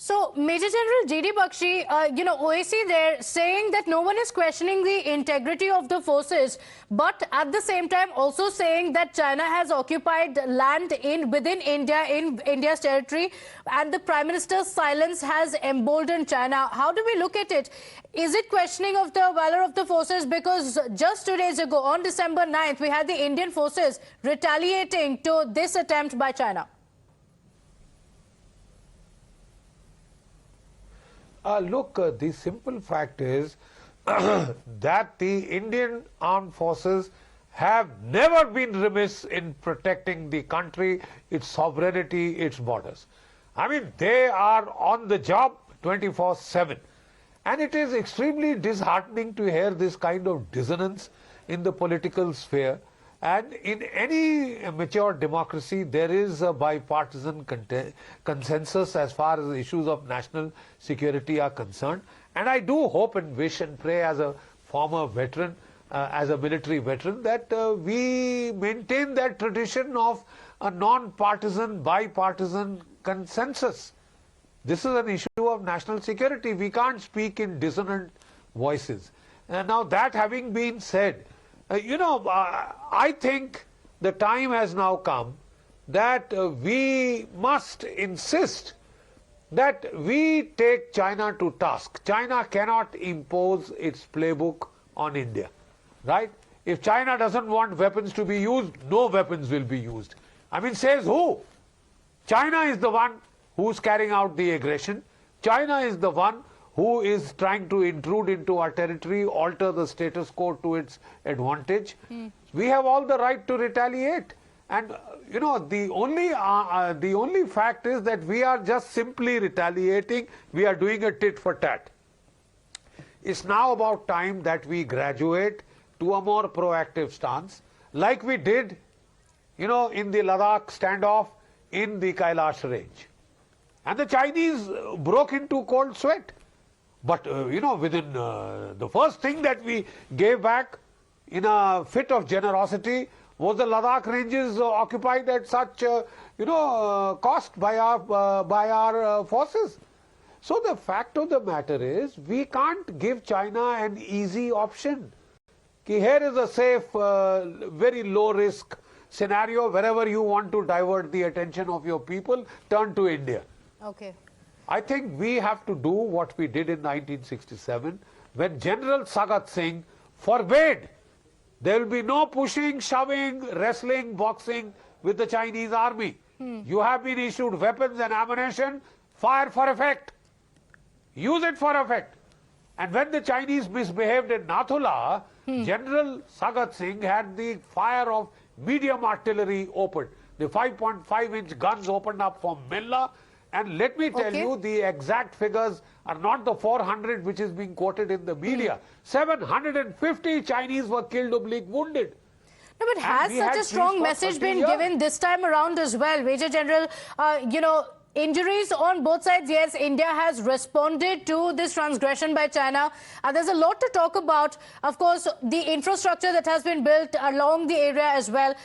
So, Major General G.D. Bakshi, OAC there saying that no one is questioning the integrity of the forces, but at the same time also saying that China has occupied land within India, in India's territory, and the Prime Minister's silence has emboldened China. How do we look at it? Is it questioning of the valor of the forces? Because just 2 days ago, on December 9th, we had the Indian forces retaliating to this attempt by China. Look, the simple fact is that the Indian armed forces have never been remiss in protecting the country, its sovereignty, its borders. I mean, they are on the job 24/7. And it is extremely disheartening to hear this kind of dissonance in the political sphere. And in any mature democracy, there is a bipartisan consensus as far as issues of national security are concerned. And I do hope and wish and pray as a former veteran, as a military veteran, that we maintain that tradition of a non-partisan, bipartisan consensus. This is an issue of national security. We can't speak in dissonant voices. Now, that having been said, I think the time has now come that we must insist that we take China to task. China cannot impose its playbook on India, right? If China doesn't want weapons to be used, no weapons will be used. I mean, says who? China is the one who's carrying out the aggression. China is the one who is trying to intrude into our territory, alter the status quo to its advantage. We have all the right to retaliate. And, the only fact is that we are just simply retaliating. We are doing a tit for tat. It's now about time that we graduate to a more proactive stance, like we did, in the Ladakh standoff in the Kailash range. And the Chinese broke into cold sweat. But, within the first thing that we gave back in a fit of generosity was the Ladakh ranges occupied at such, cost by our forces. So the fact of the matter is, we can't give China an easy option. Here is a safe, very low risk scenario. Wherever you want to divert the attention of your people, turn to India. Okay. I think we have to do what we did in 1967 when General Sagat Singh forbade there will be no pushing, shoving, wrestling, boxing with the Chinese army. You have been issued weapons and ammunition, fire for effect. Use it for effect. And when the Chinese misbehaved in Nathula, General Sagat Singh had the fire of medium artillery opened. The 5.5-inch guns opened up from Milla. And let me tell you, the exact figures are not the 400 which is being quoted in the media. 750 Chinese were killed or wounded. No, but has such a strong message been given this time around as well, Major General? Injuries on both sides. Yes, India has responded to this transgression by China. There's a lot to talk about. Of course, the infrastructure that has been built along the area as well.